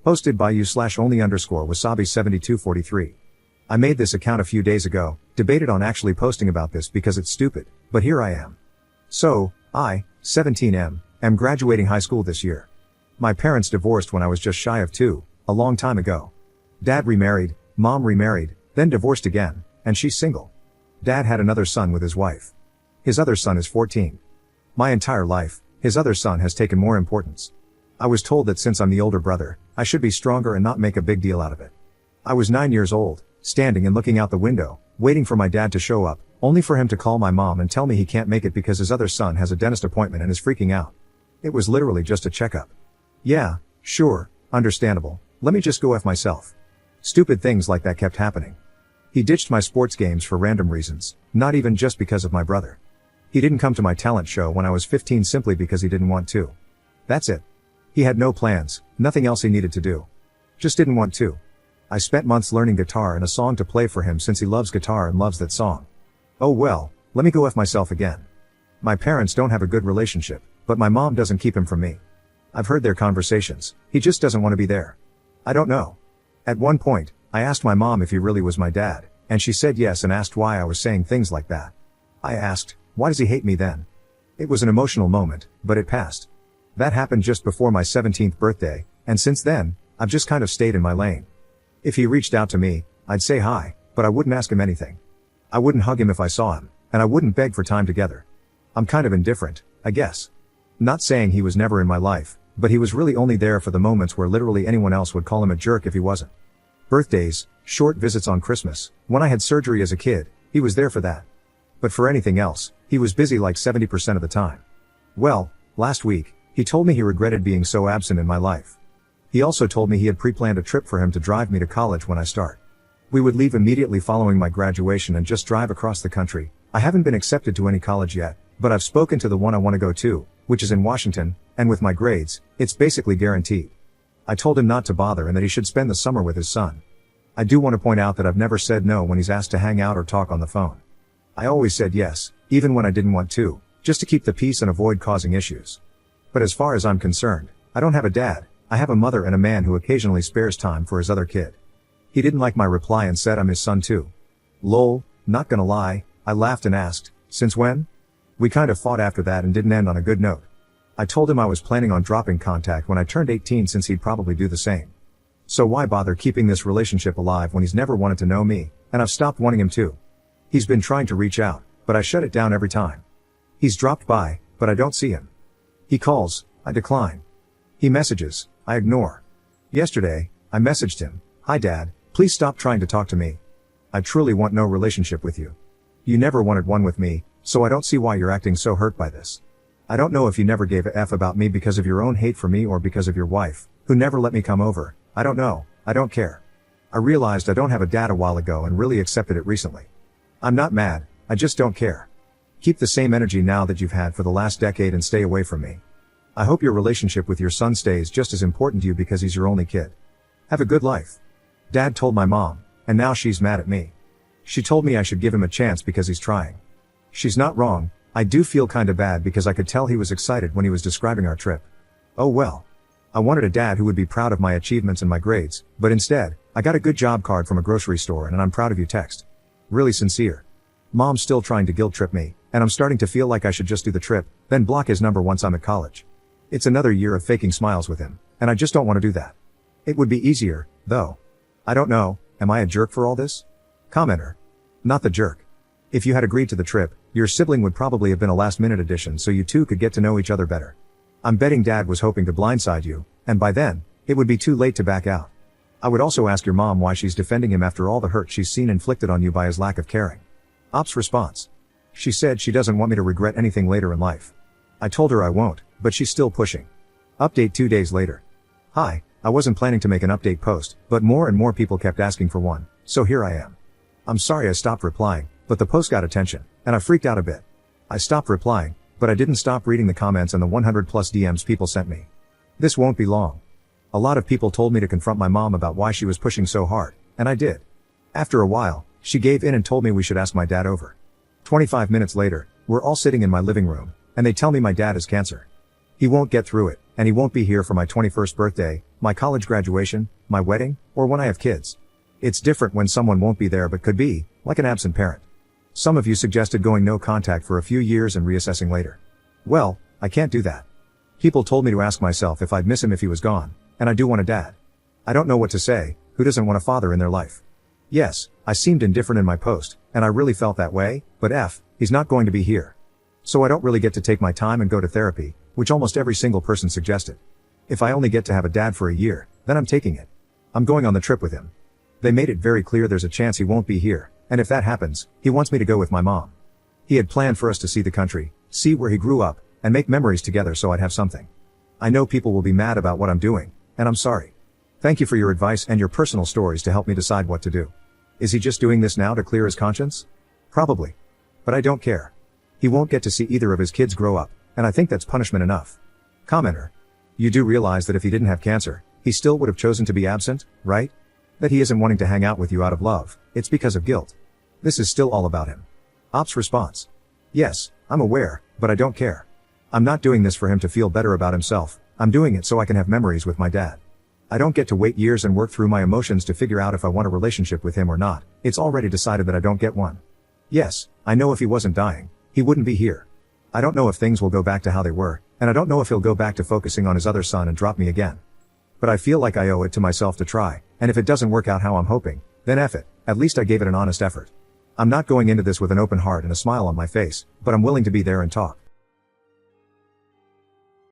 Posted by you/only_wasabi7243. I made this account a few days ago, debated on actually posting about this because it's stupid, but here I am. So, I, 17M, am graduating high school this year. My parents divorced when I was just shy of 2, a long time ago. Dad remarried, mom remarried, then divorced again, and she's single. Dad had another son with his wife. His other son is 14. My entire life, his other son has taken more importance. I was told that since I'm the older brother, I should be stronger and not make a big deal out of it. I was 9 years old, standing and looking out the window, waiting for my dad to show up, only for him to call my mom and tell me he can't make it because his other son has a dentist appointment and is freaking out. It was literally just a checkup. Yeah, sure, understandable, let me just go F myself. Stupid things like that kept happening. He ditched my sports games for random reasons, not even just because of my brother. He didn't come to my talent show when I was 15 simply because he didn't want to. That's it. He had no plans, nothing else he needed to do. Just didn't want to. I spent months learning guitar and a song to play for him since he loves guitar and loves that song. Oh well, let me go F myself again. My parents don't have a good relationship, but my mom doesn't keep him from me. I've heard their conversations, he just doesn't want to be there. I don't know. At one point, I asked my mom if he really was my dad, and she said yes and asked why I was saying things like that. I asked, why does he hate me then? It was an emotional moment, but it passed. That happened just before my 17th birthday, and since then, I've just kind of stayed in my lane. If he reached out to me, I'd say hi, but I wouldn't ask him anything. I wouldn't hug him if I saw him, and I wouldn't beg for time together. I'm kind of indifferent, I guess. Not saying he was never in my life, but he was really only there for the moments where literally anyone else would call him a jerk if he wasn't. Birthdays, short visits on Christmas, when I had surgery as a kid, he was there for that. But for anything else, he was busy like 70% of the time. Well, last week, he told me he regretted being so absent in my life. He also told me he had pre-planned a trip for him to drive me to college when I start. We would leave immediately following my graduation and just drive across the country. I haven't been accepted to any college yet, but I've spoken to the one I want to go to, which is in Washington, and with my grades, it's basically guaranteed. I told him not to bother and that he should spend the summer with his son. I do want to point out that I've never said no when he's asked to hang out or talk on the phone. I always said yes, even when I didn't want to, just to keep the peace and avoid causing issues. But as far as I'm concerned, I don't have a dad, I have a mother and a man who occasionally spares time for his other kid. He didn't like my reply and said I'm his son too. Lol, not gonna lie, I laughed and asked, since when? We kind of fought after that and didn't end on a good note. I told him I was planning on dropping contact when I turned 18 since he'd probably do the same. So why bother keeping this relationship alive when he's never wanted to know me, and I've stopped wanting him to. He's been trying to reach out, but I shut it down every time. He's dropped by, but I don't see him. He calls, I decline. He messages, I ignore. Yesterday, I messaged him, hi dad, please stop trying to talk to me. I truly want no relationship with you. You never wanted one with me, so I don't see why you're acting so hurt by this. I don't know if you never gave a F about me because of your own hate for me or because of your wife, who never let me come over, I don't know, I don't care. I realized I don't have a dad a while ago and really accepted it recently. I'm not mad, I just don't care. Keep the same energy now that you've had for the last decade and stay away from me. I hope your relationship with your son stays just as important to you because he's your only kid. Have a good life. Dad told my mom, and now she's mad at me. She told me I should give him a chance because he's trying. She's not wrong, I do feel kinda bad because I could tell he was excited when he was describing our trip. Oh well. I wanted a dad who would be proud of my achievements and my grades, but instead, I got a good job card from a grocery store and an I'm proud of you text. Really sincere. Mom's still trying to guilt trip me, and I'm starting to feel like I should just do the trip, then block his number once I'm at college. It's another year of faking smiles with him, and I just don't want to do that. It would be easier, though. I don't know, am I a jerk for all this? Commenter. Not the jerk. If you had agreed to the trip, your sibling would probably have been a last-minute addition so you two could get to know each other better. I'm betting Dad was hoping to blindside you, and by then, it would be too late to back out. I would also ask your mom why she's defending him after all the hurt she's seen inflicted on you by his lack of caring. Ops response. She said she doesn't want me to regret anything later in life. I told her I won't, but she's still pushing. Update 2 days later. Hi, I wasn't planning to make an update post, but more and more people kept asking for one, so here I am. I'm sorry I stopped replying, but the post got attention, and I freaked out a bit. I stopped replying, but I didn't stop reading the comments and the 100+ DMs people sent me. This won't be long. A lot of people told me to confront my mom about why she was pushing so hard, and I did. After a while, she gave in and told me we should ask my dad over. 25 minutes later, we're all sitting in my living room, and they tell me my dad has cancer. He won't get through it, and he won't be here for my 21st birthday, my college graduation, my wedding, or when I have kids. It's different when someone won't be there but could be, like an absent parent. Some of you suggested going no contact for a few years and reassessing later. Well, I can't do that. People told me to ask myself if I'd miss him if he was gone, and I do want a dad. I don't know what to say. Who doesn't want a father in their life? Yes, I seemed indifferent in my post, and I really felt that way, but he's not going to be here. So I don't really get to take my time and go to therapy, which almost every single person suggested. If I only get to have a dad for a year, then I'm taking it. I'm going on the trip with him. They made it very clear there's a chance he won't be here, and if that happens, he wants me to go with my mom. He had planned for us to see the country, see where he grew up, and make memories together so I'd have something. I know people will be mad about what I'm doing, and I'm sorry. Thank you for your advice and your personal stories to help me decide what to do. Is he just doing this now to clear his conscience? Probably. But I don't care. He won't get to see either of his kids grow up, and I think that's punishment enough. Commenter. You do realize that if he didn't have cancer, he still would have chosen to be absent, right? That he isn't wanting to hang out with you out of love, it's because of guilt. This is still all about him. Ops response. Yes, I'm aware, but I don't care. I'm not doing this for him to feel better about himself, I'm doing it so I can have memories with my dad. I don't get to wait years and work through my emotions to figure out if I want a relationship with him or not, it's already decided that I don't get one. Yes, I know if he wasn't dying, he wouldn't be here. I don't know if things will go back to how they were, and I don't know if he'll go back to focusing on his other son and drop me again. But I feel like I owe it to myself to try, and if it doesn't work out how I'm hoping, then F it, at least I gave it an honest effort. I'm not going into this with an open heart and a smile on my face, but I'm willing to be there and talk.